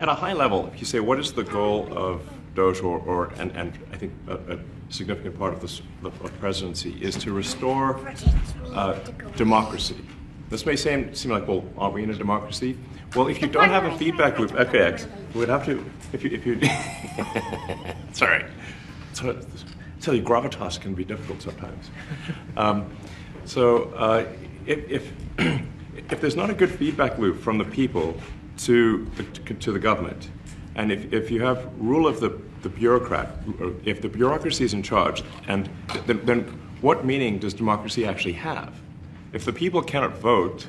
At a high level, if you say, what is the goal of DOGE, and I think a significant part of this of presidency is to restore democracy. This may seem like, well, aren't we in a democracy? Well, if you don't have a feedback loop, okay, we would have to, if you sorry. So, tell you, gravitas can be difficult sometimes. If there's not a good feedback loop from the people to the government, and if you have rule of the bureaucrat, if the bureaucracy is in charge, and then what meaning does democracy actually have? If the people cannot vote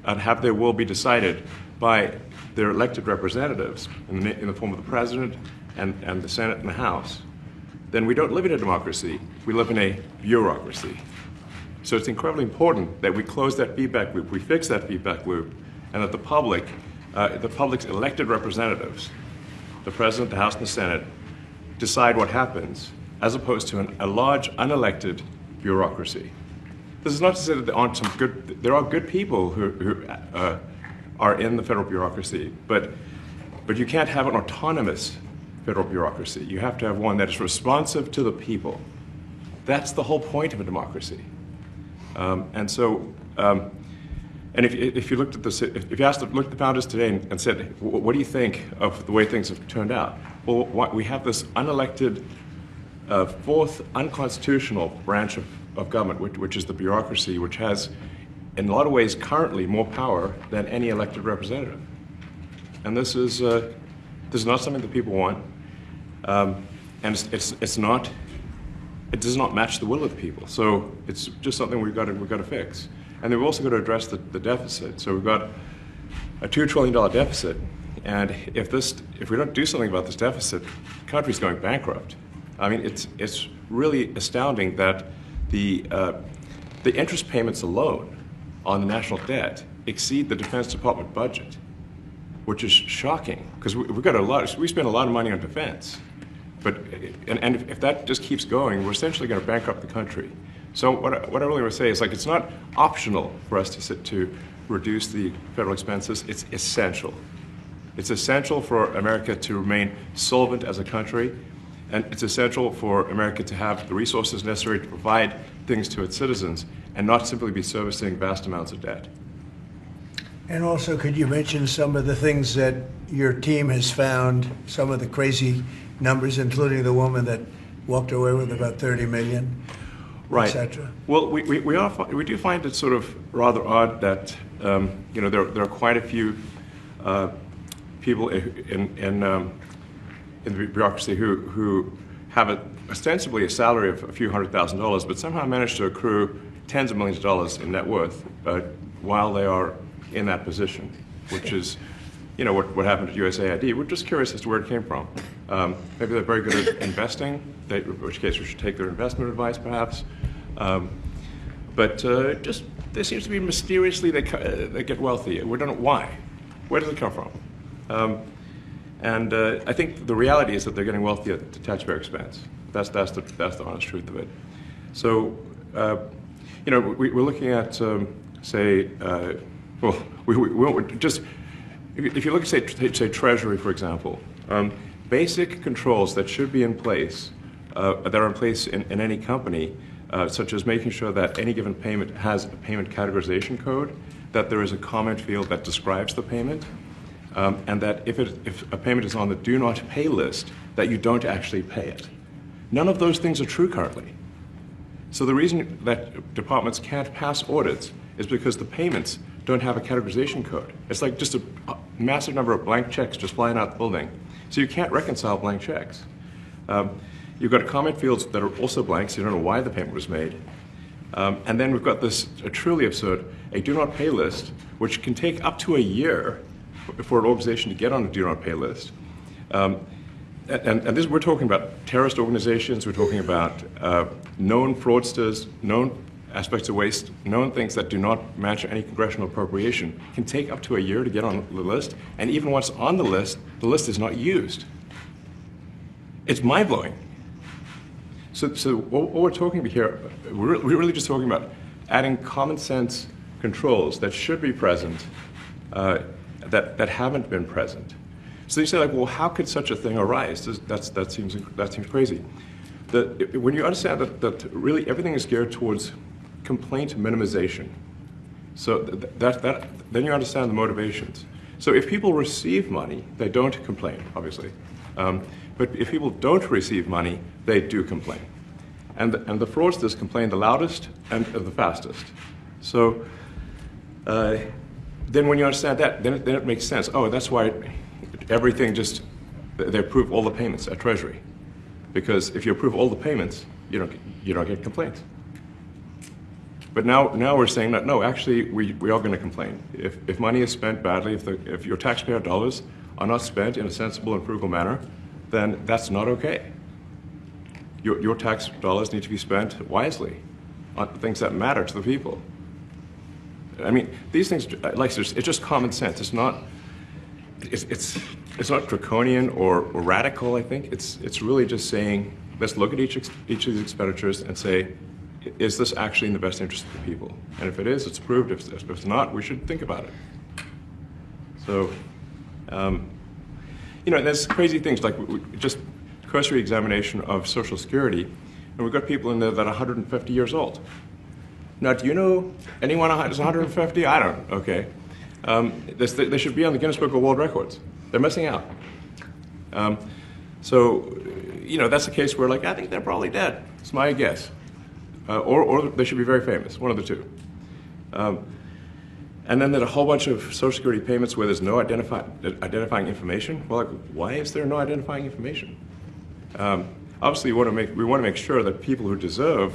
and have their will be decided by their elected representatives in the form of the president and the Senate and the House, then we don't live in a democracy, we live in a bureaucracy. So it's incredibly important that we close that feedback loop, we fix that feedback loop, and that the public's elected representatives, the President, the House, and the Senate, decide what happens, as opposed to a large, unelected bureaucracy. This is not to say that there are good people who are in the federal bureaucracy, but you can't have an autonomous federal bureaucracy. You have to have one that is responsive to the people. That's the whole point of a democracy. And if you looked at this, if you looked at the founders today and said, what do you think of the way things have turned out? Well, we have this unelected, fourth unconstitutional branch of government, which is the bureaucracy, which has, in a lot of ways, currently more power than any elected representative. And this is not something that people want, and it does not match the will of the people. So it's just something we've got to fix. And then we've also got to address the deficit. So we've got a $2 trillion deficit, and if we don't do something about this deficit, the country's going bankrupt. I mean, it's really astounding that the interest payments alone on the national debt exceed the Defense Department budget, which is shocking because we spend a lot of money on defense, and if that just keeps going, we're essentially going to bankrupt the country. So what I really want to say is, like, it's not optional for us to reduce the federal expenses. It's essential. It's essential for America to remain solvent as a country, and it's essential for America to have the resources necessary to provide things to its citizens and not simply be servicing vast amounts of debt. And also, could you mention some of the things that your team has found, some of the crazy numbers, including the woman that walked away with about $30 million? Right. Etc. Well, we do find it sort of rather odd that there are quite a few people in the bureaucracy who have ostensibly a salary of a few $100,000, but somehow manage to accrue tens of millions of dollars in net worth while they are in that position, which is what happened at USAID. We're just curious as to where it came from. Maybe they're very good at investing, in which case we should take their investment advice, perhaps. But there seems to be mysteriously they get wealthy. We don't know why. Where does it come from? And I think the reality is that they're getting wealthy at the taxpayer expense. That's the honest truth of it. So we're looking at if you look at say Treasury, for example, basic controls that should be in place, that are in place in any company, such as making sure that any given payment has a payment categorization code, that there is a comment field that describes the payment, and that if a payment is on the do not pay list, that you don't actually pay it. None of those things are true currently. So the reason that departments can't pass audits is because the payments don't have a categorization code. It's like just a massive number of blank checks just flying out the building. So you can't reconcile blank checks. You've got comment fields that are also blank, so you don't know why the payment was made. And then we've got this truly absurd, a do not pay list, which can take up to a year for an organization to get on a do not pay list. And this, we're talking about terrorist organizations, we're talking about known fraudsters, known aspects of waste, known things that do not match any congressional appropriation, can take up to a year to get on the list, and even once on the list is not used. It's mind-blowing. So what we're talking about here, we're really just talking about adding common sense controls that should be present, that haven't been present. So you say, like, well, how could such a thing arise? That seems crazy. When you understand that really everything is geared towards complaint minimization, so then you understand the motivations. So if people receive money, they don't complain, obviously. But if people don't receive money, they do complain. And the fraudsters complain the loudest and the fastest. So then when you understand that, then it makes sense. Oh, that's why everything they approve all the payments at Treasury. Because if you approve all the payments, you don't get complaints. But now we're saying that, no, actually, we are going to complain. If money is spent badly, if your taxpayer dollars are not spent in a sensible and frugal manner, then that's not okay. Your tax dollars need to be spent wisely on things that matter to the people. I mean, these things, like, it's just common sense. It's not draconian or radical, I think. It's really just saying, let's look at each of these expenditures and say, is this actually in the best interest of the people? And if it is, it's approved. If it's not, we should think about it. So, there's crazy things like just cursory examination of Social Security, and we've got people in there that are 150 years old. Now, do you know anyone who's 150? I don't. Okay. They should be on the Guinness Book of World Records. They're missing out. So, that's a case where, like, I think they're probably dead. It's my guess. Or they should be very famous, one of the two. And then there's a whole bunch of Social Security payments where there's no identifying information. Well, like, why is there no identifying information? Obviously, we want to make sure that people who deserve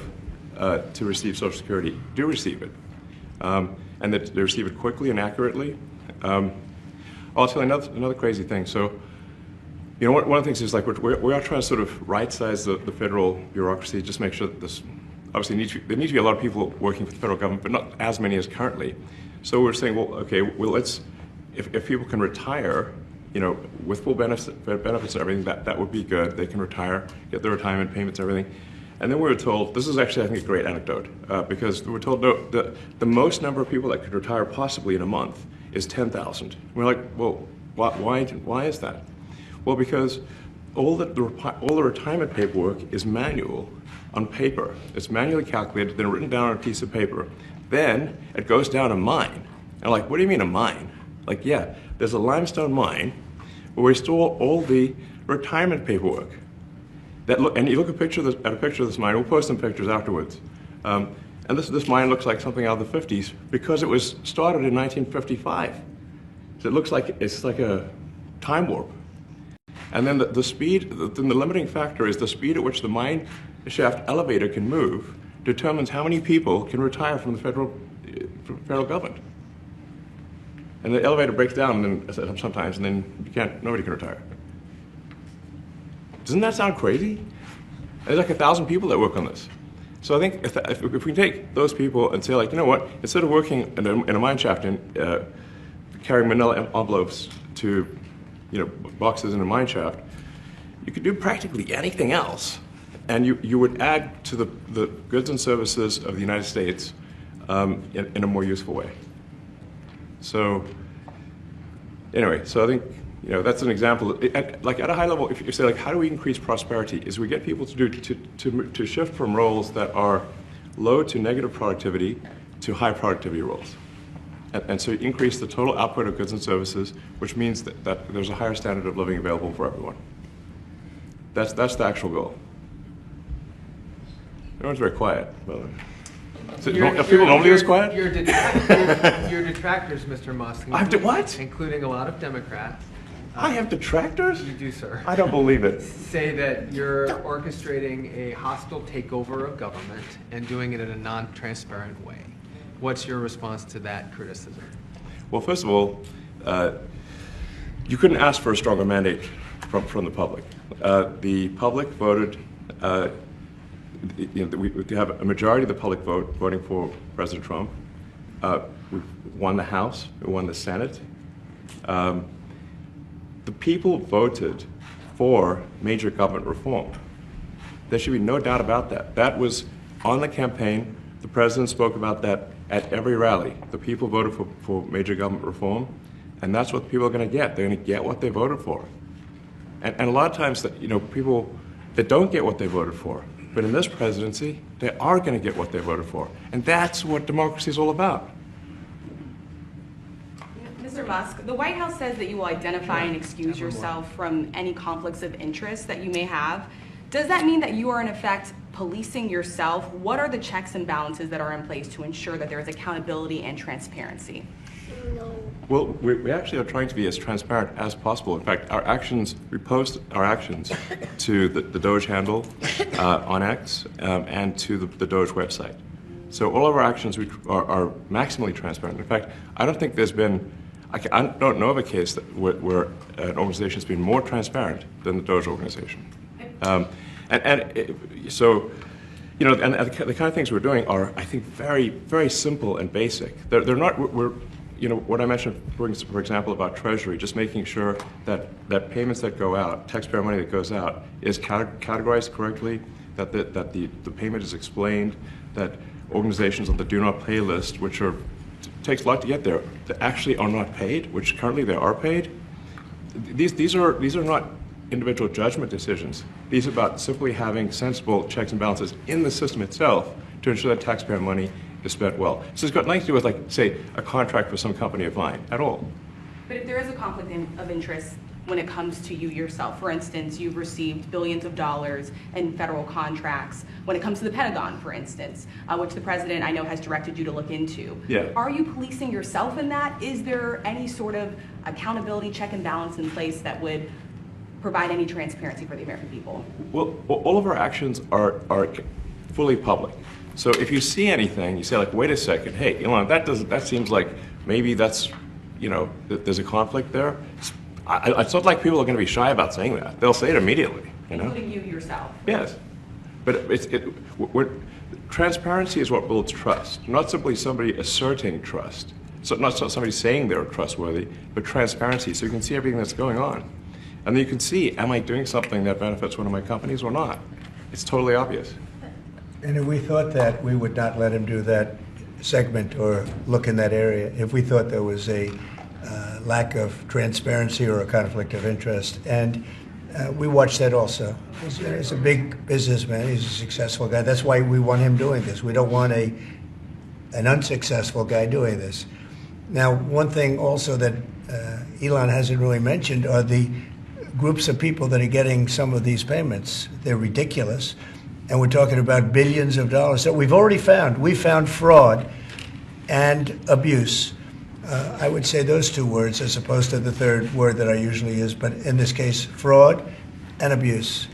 to receive Social Security do receive it, and that they receive it quickly and accurately. I'll tell you another crazy thing. So, one of the things is, like, we are trying to sort of right-size the federal bureaucracy, just make sure that this. Obviously, there need to be a lot of people working for the federal government, but not as many as currently. So we're saying, well, okay, if people can retire, with full benefits and everything, that would be good. They can retire, get their retirement payments and everything. And then we were told, this is actually, I think, a great anecdote, because we were told, no, the most number of people that could retire possibly in a month is 10,000. We're like, well, why is that? Well, because all the retirement paperwork is manual on paper. It's manually calculated, then written down on a piece of paper. Then it goes down a mine. And like, what do you mean a mine? Like, yeah, there's a limestone mine where we store all the retirement paperwork. And you look at a picture of this mine. We'll post some pictures afterwards. And this mine looks like something out of the 50s because it was started in 1955. So it looks like it's like a time warp. And then the speed, the limiting factor is the speed at which the mine shaft elevator can move determines how many people can retire from the federal government. And the elevator breaks down sometimes, and then nobody can retire. Doesn't that sound crazy? There's like 1,000 people that work on this. So I think if we take those people and say, like, you know what, instead of working in a mine shaft and carrying manila envelopes to boxes in a mine shaft, you could do practically anything else, and you would add to the goods and services of the United States in a more useful way. So anyway, so I think that's an example. Like at a high level, if you say, like, how do we increase prosperity? Is we get people to shift from roles that are low to negative productivity to high productivity roles. And so you increase the total output of goods and services, which means that there's a higher standard of living available for everyone. That's the actual goal. Everyone's very quiet. Are people normally this quiet? Your detractors, Mr. Musk. What? Including a lot of Democrats. I have detractors? You do, sir. I don't believe it. Say that you're orchestrating a hostile takeover of government and doing it in a non-transparent way. What's your response to that criticism? Well, first of all, you couldn't ask for a stronger mandate from the public. The public voted. We have a majority of the public voting for President Trump. We won the House. We won the Senate. The people voted for major government reform. There should be no doubt about that. That was on the campaign. The president spoke about that at every rally. The people voted for major government reform. And that's what people are going to get. They're going to get what they voted for. And a lot of times, people that don't get what they voted for, but in this presidency, they are going to get what they voted for. And that's what democracy is all about. Mr. Musk, the White House says that you will identify and excuse yourself from any conflicts of interest that you may have. Does that mean that you are, in effect, policing yourself? What are the checks and balances that are in place to ensure that there is accountability and transparency? Well, we actually are trying to be as transparent as possible. In fact, we post our actions to the DOGE handle on X and to the DOGE website. So all of our actions are maximally transparent. In fact, I don't think there's been, I don't know of a case where an organization has been more transparent than the DOGE organization. So, and the kind of things we're doing are, I think, very, very simple and basic. They're not, what I mentioned, for example, about Treasury, just making sure that payments that go out, taxpayer money that goes out, is categorized correctly, that the payment is explained, that organizations on the do not pay list, which takes a lot to get there, that actually are not paid, which currently they are paid. These are not individual judgment decisions. These are about simply having sensible checks and balances in the system itself to ensure that taxpayer money is spent well. So it's got nothing to do with, like, say, a contract for some company of mine at all. But if there is a conflict of interest when it comes to you yourself, for instance, you've received billions of dollars in federal contracts when it comes to the Pentagon, for instance, which the president, I know, has directed you to look into. Yeah. Are you policing yourself in that? Is there any sort of accountability check and balance in place that would provide any transparency for the American people? Well, all of our actions are fully public. So if you see anything, you say, like, wait a second, hey, Elon, that seems like maybe that's, there's a conflict there. It's not like people are going to be shy about saying that. They'll say it immediately. Including you yourself. Yes. But transparency is what builds trust, not simply somebody asserting trust. So not somebody saying they're trustworthy, but transparency, so you can see everything that's going on. And then you can see, am I doing something that benefits one of my companies or not? It's totally obvious. And if we thought that, we would not let him do that segment or look in that area if we thought there was a lack of transparency or a conflict of interest. And we watch that also. He's a big businessman. He's a successful guy. That's why we want him doing this. We don't want an unsuccessful guy doing this. Now, one thing also that Elon hasn't really mentioned are the groups of people that are getting some of these payments. They're ridiculous. And we're talking about billions of dollars that we've already found. We found fraud and abuse. I would say those two words as opposed to the third word that I usually use, but in this case, fraud and abuse.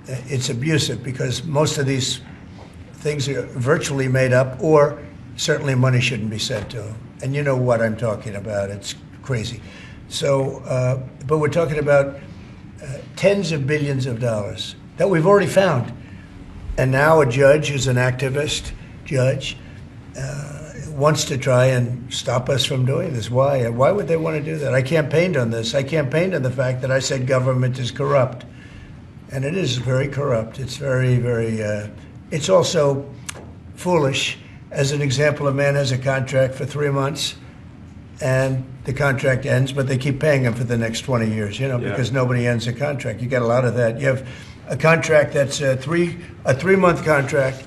It's abusive because most of these things are virtually made up, or certainly money shouldn't be sent to them. And you know what I'm talking about. It's crazy. So, but we're talking about tens of billions of dollars that we've already found. And now a judge who's an activist judge wants to try and stop us from doing this. Why? Why would they want to do that? I campaigned on this. I campaigned on the fact that I said government is corrupt. And it is very corrupt. It's very, very, it's also foolish. As an example, a man has a contract for 3 months and the contract ends, but they keep paying him for the next 20 years, because nobody ends a contract. You get a lot of that. You have a contract that's a 3-month contract.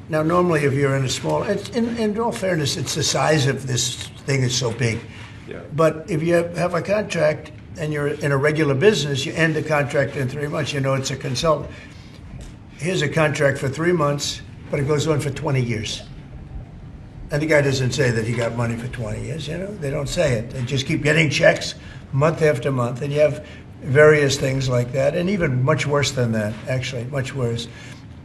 Now, normally, if you're in a small, in all fairness, it's the size of this thing is so big. Yeah. But if you have a contract and you're in a regular business, you end the contract in 3 months. It's a consultant. Here's a contract for 3 months, but it goes on for 20 years. And the guy doesn't say that he got money for 20 years. They don't say it. They just keep getting checks month after month, and you have various things like that, and even much worse than that, actually, much worse.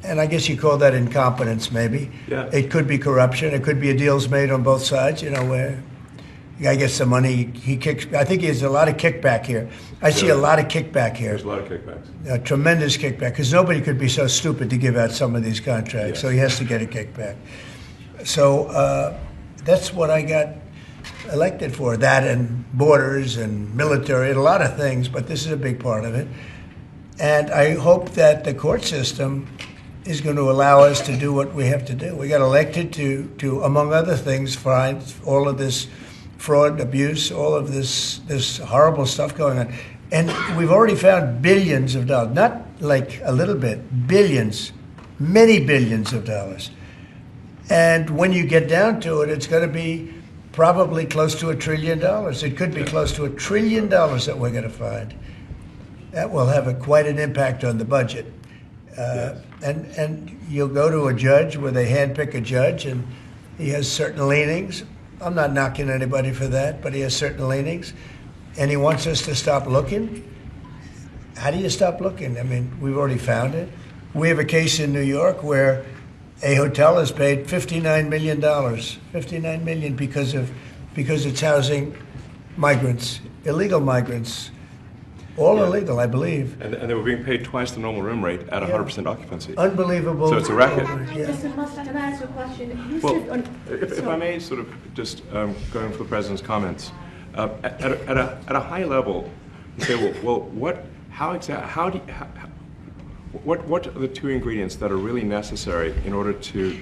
And I guess you call that incompetence, maybe. Yeah. It could be corruption. It could be deals made on both sides, where the guy gets some money, he kicks. I think there's a lot of kickback here. I see a lot of kickback here. There's a lot of kickbacks. A tremendous kickback, because nobody could be so stupid to give out some of these contracts, Yes. so he has to get a kickback. So that's what I got elected for, that and borders and military and a lot of things, but this is a big part of it. And I hope that the court system is going to allow us to do what we have to do. We got elected to among other things, find all of this fraud, abuse, all of this horrible stuff going on. And we've already found billions of dollars, not like a little bit, billions, many billions of dollars. And when you get down to it, it's going to be probably close to $1 trillion. It could be close to $1 trillion that we're going to find. That will have quite an impact on the budget. And you'll go to a judge where they handpick a judge, and he has certain leanings. I'm not knocking anybody for that, but he has certain leanings. And he wants us to stop looking. How do you stop looking? I mean, we've already found it. We have a case in New York where a hotel has paid $59 million, $59 million because it's housing migrants, illegal migrants, all illegal, I believe. And they were being paid twice the normal room rate at 100% occupancy. Unbelievable. So it's a racket. Yeah. Mr. Musk, can I ask a question? You Well, said if I may sort of just going for the president's comments, at a high level, you say, well, what are the two ingredients that are really necessary in order to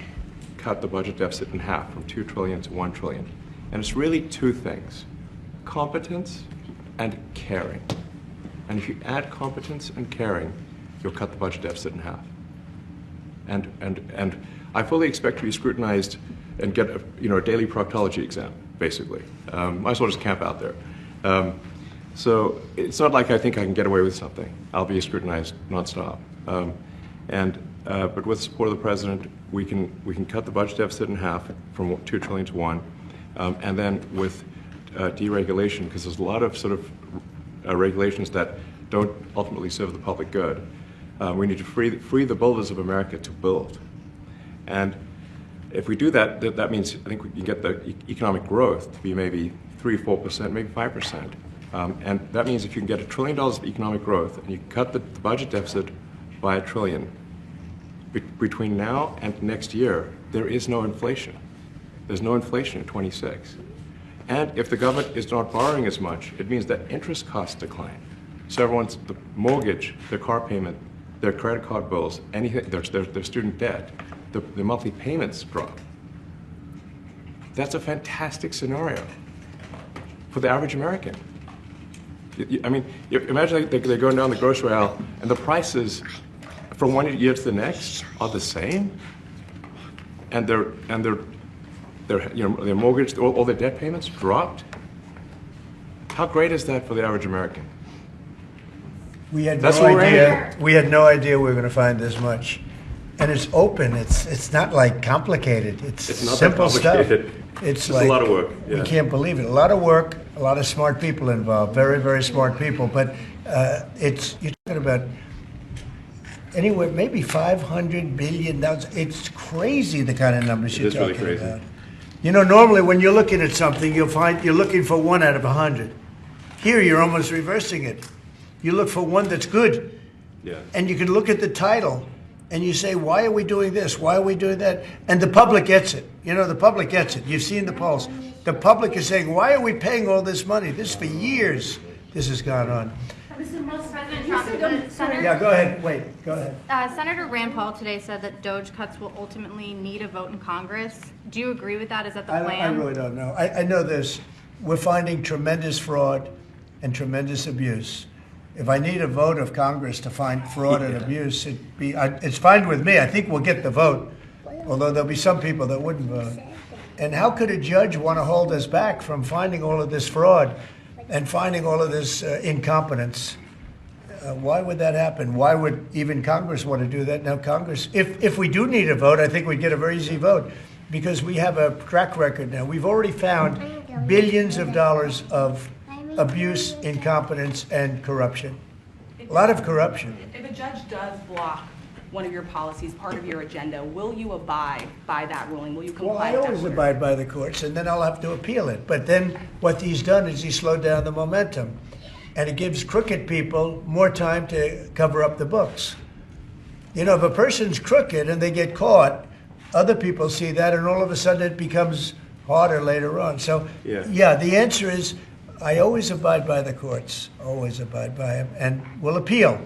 cut the budget deficit in half from 2 trillion to 1 trillion? And it's really two things: competence and caring. And if you add competence and caring, you'll cut the budget deficit in half. And I fully expect to be scrutinized and get a daily proctology exam, basically. Might as well just camp out there. So it's not like I think I can get away with something. I'll be scrutinized nonstop. But with the support of the president, we can cut the budget deficit in half from 2 trillion to 1, and then with deregulation, because there's a lot of sort of regulations that don't ultimately serve the public good. We need to free the builders of America to build. And if we do that, that means I think we can get the economic growth to be maybe 3-4%, maybe 5%. And that means if you can get $1 trillion of economic growth and you cut the budget deficit by $1 trillion, between now and next year, there is no inflation. There's no inflation in 26. And if the government is not borrowing as much, it means that interest costs decline. So everyone's, the mortgage, their car payment, their credit card bills, anything, their student debt, the monthly payments drop. That's a fantastic scenario for the average American. I mean, imagine they're going down the grocery aisle and the prices from one year to the next are the same, and their mortgage, all their debt payments dropped. How great is that for the average American? We had That's no what we're idea. We had no idea we were going to find this much, and it's open. It's not like complicated. It's not that simple complicated. stuff. It's like a lot of work. We Yeah. can't believe it. A lot of work. A lot of smart people involved. Very, very smart people. But you're talking about anywhere maybe $500 billion. It's crazy the kind of numbers you're is really talking crazy. about. You know, normally when you're looking at something, you'll find you're looking for 1 out of 100. Here, you're almost reversing it. You look for one that's good. Yeah. And you can look at the title and you say, why are we doing this? Why are we doing that? And the public gets it. You know, the public gets it. You've seen the polls. The public is saying, why are we paying all this money? This for years, this has gone on. Mr. Musk, President you Trump, said the Senator, Yeah, go ahead. Wait, go ahead. Senator Rand Paul today said that DOGE cuts will ultimately need a vote in Congress. Do you agree with that? Is that the I plan? really don't know. I know this. We're finding tremendous fraud and tremendous abuse. If I need a vote of Congress to find fraud and abuse, it's fine with me. I think we'll get the vote, although there'll be some people that wouldn't vote. And how could a judge want to hold us back from finding all of this fraud and finding all of this incompetence? Why would that happen? Why would even Congress want to do that? Now, Congress, if we do need a vote, I think we'd get a very easy vote because we have a track record now. We've already found billions of dollars of abuse, incompetence, and corruption. A lot of corruption. If a judge does block one of your policies, part of your agenda, will you abide by that ruling? Will you comply Well, I with that always order? abide by the courts, and then I'll have to appeal it. But then what he's done is he slowed down the momentum. And it gives crooked people more time to cover up the books. You know, if a person's crooked and they get caught, other people see that, and all of a sudden it becomes harder later on. So, yeah, the answer is I always abide by the courts, always abide by them, and will appeal.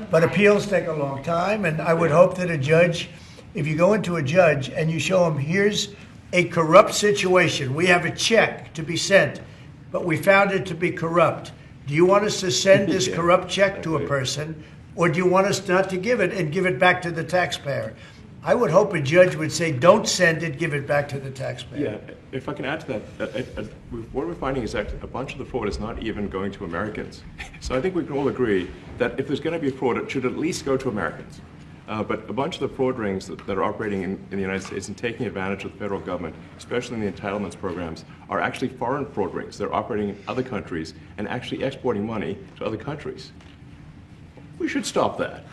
But appeals take a long time, and I would hope that a judge, if you go into a judge and you show him, here's a corrupt situation. We have a check to be sent, but we found it to be corrupt. Do you want us to send this corrupt check to a person, or do you want us not to give it and give it back to the taxpayer? I would hope a judge would say, don't send it, give it back to the taxpayer. Yeah, if I can add to that, what we're finding is that a bunch of the fraud is not even going to Americans. So I think we can all agree that if there's going to be fraud, it should at least go to Americans. But a bunch of the fraud rings that are operating in the United States and taking advantage of the federal government, especially in the entitlements programs, are actually foreign fraud rings. They're operating in other countries and actually exporting money to other countries. We should stop that.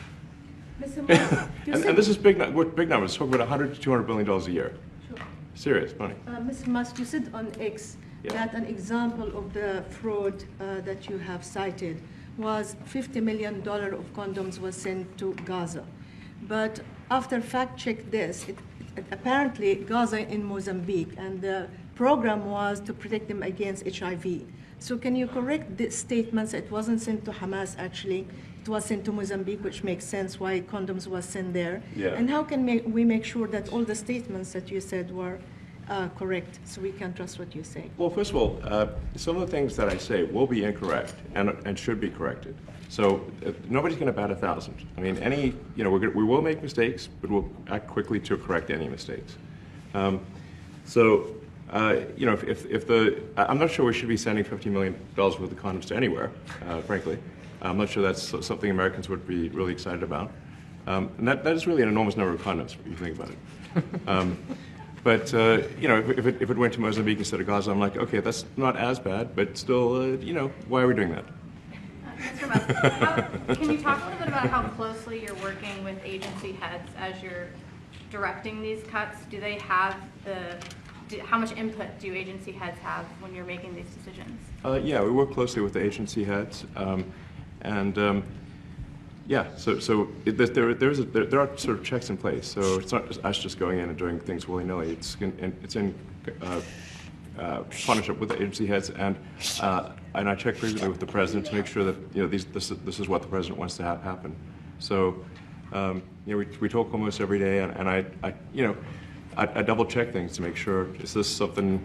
Mr. Musk, And this is big numbers. Talking about $100 to $200 billion a year. Sure. Serious money. Mr. Musk, you said on X that an example of the fraud that you have cited was $50 million of condoms was sent to Gaza. But after fact-check this, apparently Gaza in Mozambique, and the program was to protect them against HIV. So can you correct the statements? It wasn't sent to Hamas, actually. It was sent to Mozambique, which makes sense why condoms was sent there. Yeah. And how can we make sure that all the statements that you said were correct, so we can trust what you say? Well, first of all, some of the things that I say will be incorrect and should be corrected. So nobody's going to bat 1,000. I mean, we will make mistakes, but we'll act quickly to correct any mistakes. I'm not sure we should be sending $50 million worth of condoms to anywhere, frankly. I'm not sure that's something Americans would be really excited about. And that is really an enormous number of condoms, if you think about it. If it went to Mozambique instead of Gaza, I'm like, okay, that's not as bad, but still, why are we doing that? Mr. Musk, can you talk a little bit about how closely you're working with agency heads as you're directing these cuts? Do they have how much input do agency heads have when you're making these decisions? Yeah, we work closely with the agency heads. There are sort of checks in place. So it's not just us just going in and doing things willy-nilly. It's in partnership with the agency heads, and I check frequently with the president to make sure that this is what the president wants to have happen. So we talk almost every day, and I double check things to make sure, is this something,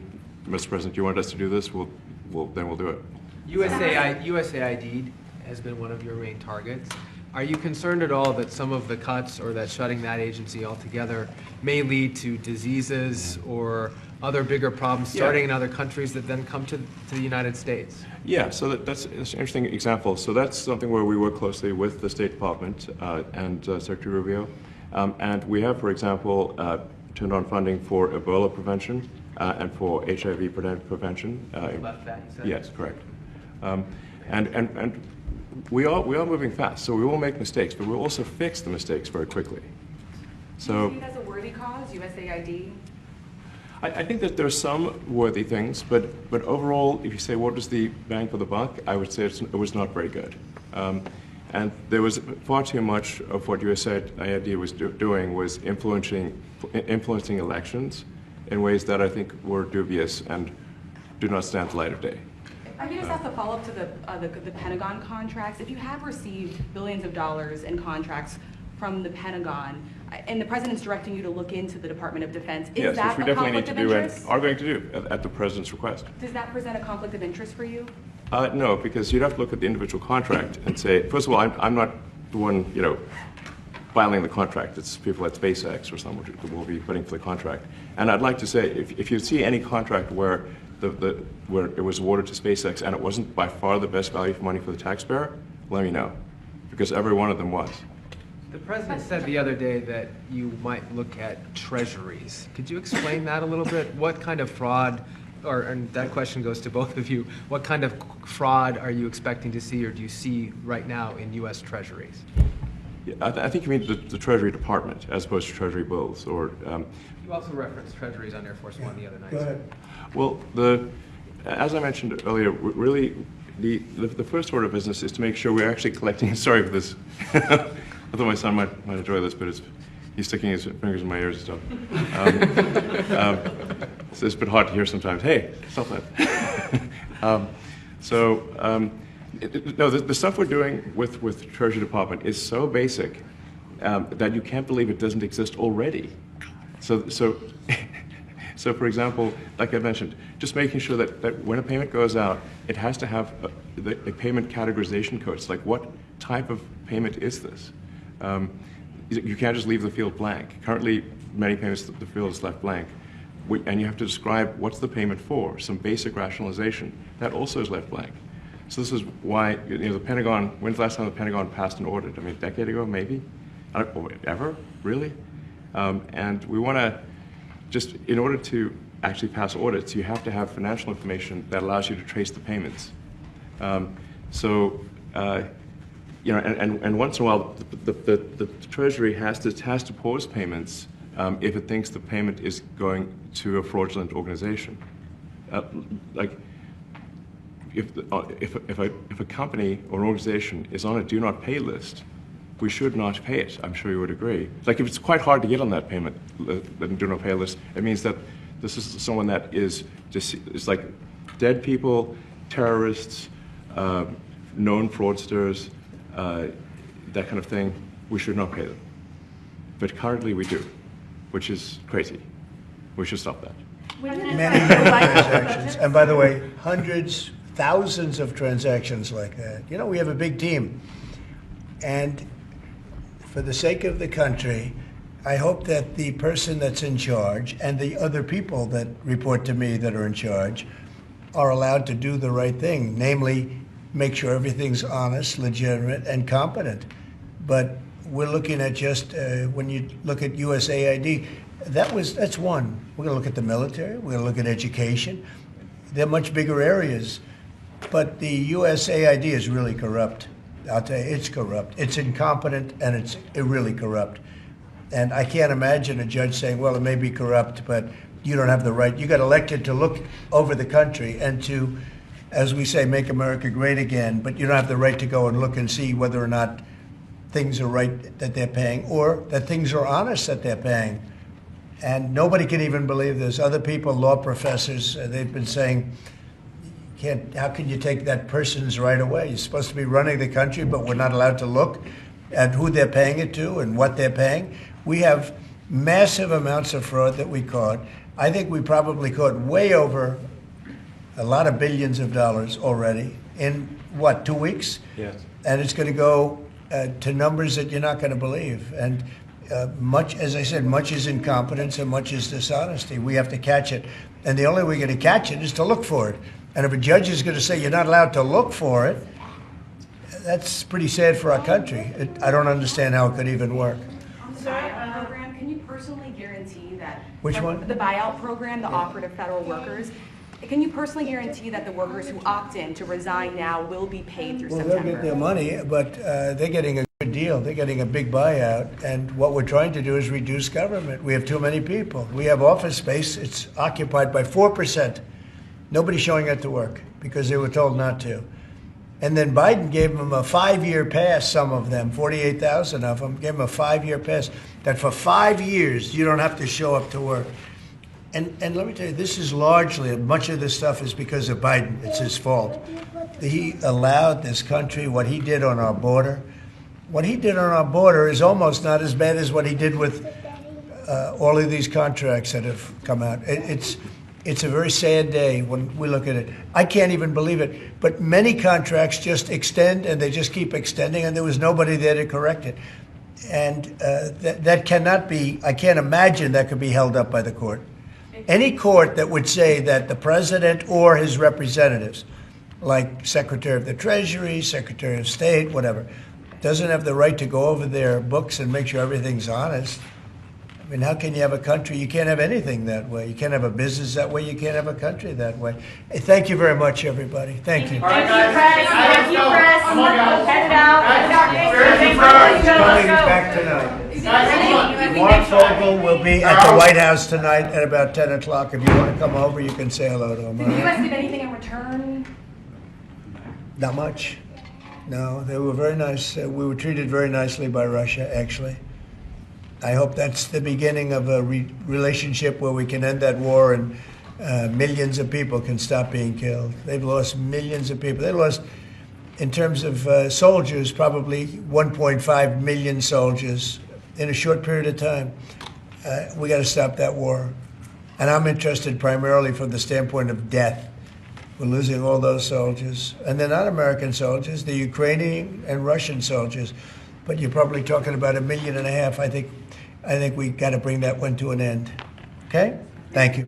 Mr. President, you want us to do this? Then we'll do it. USAID has been one of your main targets. Are you concerned at all that some of the cuts or that shutting that agency altogether may lead to diseases or other bigger problems starting in other countries that then come to the United States? Yeah, so that's an interesting example. So that's something where we work closely with the State Department and Secretary Rubio. And we have, for example, turned on funding for Ebola prevention and for HIV prevention. Left that, you said? Yes, correct. And we are moving fast, so we will make mistakes, but we'll also fix the mistakes very quickly. So, do you see it as a worthy cause, USAID? I think that there are some worthy things, but overall, if you say what was the bang for the buck, I would say it was not very good. And there was far too much of what USAID was doing was influencing elections in ways that I think were dubious and do not stand the light of day. I can just ask a follow-up to the Pentagon contracts. If you have received billions of dollars in contracts from the Pentagon, and the president's directing you to look into the Department of Defense, is that a conflict of interest? Are going to do at the president's request. Does that present a conflict of interest for you? No, because you'd have to look at the individual contract and say, first of all, I'm not the one, filing the contract. It's people at SpaceX or someone who will be putting for the contract. And I'd like to say, if you see any contract where where it was awarded to SpaceX and it wasn't by far the best value for money for the taxpayer, let me know, because every one of them was. The president said the other day that you might look at treasuries. Could you explain that a little bit? What kind of fraud, and that question goes to both of you, what kind of fraud are you expecting to see or do you see right now in U.S. treasuries? Yeah, I think you mean the Treasury Department as opposed to Treasury bills. Or you also referenced treasuries on Air Force One the other night. Go ahead. Well, as I mentioned earlier, really the first order of business is to make sure we're actually collecting. Sorry for this. I thought my son might enjoy this, but he's sticking his fingers in my ears and stuff. So it's a bit hard to hear sometimes. Hey, stop that. No, the stuff we're doing with Treasury Department is so basic that you can't believe it doesn't exist already. So So, for example, like I mentioned, just making sure that when a payment goes out, it has to have a payment categorization code. It's like, what type of payment is this? You can't just leave the field blank. Currently, many payments, the field is left blank. And you have to describe what's the payment for, some basic rationalization. That also is left blank. So this is why, the Pentagon, when's the last time the Pentagon passed an audit? I mean, a decade ago, maybe? Ever? Really? And we want to just, in order to actually pass audits, you have to have financial information that allows you to trace the payments. And once in a while, the Treasury has to pause payments if it thinks the payment is going to a fraudulent organization. If a company or an organization is on a do not pay list, we should not pay it. I'm sure you would agree. Like, if it's quite hard to get on that payment, do not pay list, it means that this is someone that is just, it's like dead people, terrorists, known fraudsters, that kind of thing. We should not pay them. But currently we do, which is crazy. We should stop that. Many transactions. And by the way, hundreds, thousands of transactions like that. We have a big team. And for the sake of the country, I hope that the person that's in charge and the other people that report to me that are in charge are allowed to do the right thing, namely make sure everything's honest, legitimate, and competent. But we're looking at just, when you look at USAID, that's one. We're going to look at the military. We're going to look at education. They're much bigger areas. But the USAID is really corrupt. I'll tell you, it's corrupt. It's incompetent, and it's really corrupt. And I can't imagine a judge saying, well, it may be corrupt, but you don't have the right. You got elected to look over the country and to, as we say, make America great again, but you don't have the right to go and look and see whether or not things are right that they're paying or that things are honest that they're paying. And nobody can even believe this. Other people, law professors, they've been saying, how can you take that person's right away? You're supposed to be running the country, but we're not allowed to look at who they're paying it to and what they're paying. We have massive amounts of fraud that we caught. I think we probably caught way over a lot of billions of dollars already in, 2 weeks? Yes. And it's going to go to numbers that you're not going to believe. And much, as I said, much is incompetence and much is dishonesty. We have to catch it. And the only way we're going to catch it is to look for it. And if a judge is going to say you're not allowed to look for it, that's pretty sad for our country. I don't understand how it could even work. On the buyout program, can you personally guarantee that? Which one? The buyout program, the offer to federal workers. Can you personally guarantee that the workers who opt in to resign now will be paid through September? Well, they'll get their money, but they're getting a good deal. They're getting a big buyout. And what we're trying to do is reduce government. We have too many people. We have office space. It's occupied by 4%. Nobody's showing up to work because they were told not to. And then Biden gave them a 5-year pass, some of them, 48,000 of them, gave them a 5-year pass, that for 5 years you don't have to show up to work. And let me tell you, this is largely, much of this stuff is because of Biden. It's his fault. He allowed this country, what he did on our border. What he did on our border is almost not as bad as what he did with all of these contracts that have come out. It's a very sad day when we look at it. I can't even believe it. But many contracts just extend, and they just keep extending, and there was nobody there to correct it. And that cannot be, I can't imagine that could be held up by the court. Any court that would say that the president or his representatives, like Secretary of the Treasury, Secretary of State, whatever, doesn't have the right to go over their books and make sure everything's honest. I mean, how can you have a country? You can't have anything that way. You can't have a business that way. You can't have a country that way. Hey, thank you very much, everybody. Thank you. Thank you, press. Thank you, press. Head out. Coming back tonight. Mark Fogel will be at the White House tonight at about 10 o'clock. If you want to come over, you can say hello to him. Did the U.S. give anything in return? Not much. No, they were very nice. We were treated very nicely by Russia, actually. I hope that's the beginning of a relationship where we can end that war and millions of people can stop being killed. They've lost millions of people. They lost, in terms of soldiers, probably 1.5 million soldiers in a short period of time. We got to stop that war. And I'm interested primarily from the standpoint of death. We're losing all those soldiers. And they're not American soldiers, they're Ukrainian and Russian soldiers. But you're probably talking about 1.5 million. I think we got to bring that one to an end. Okay? Thank you.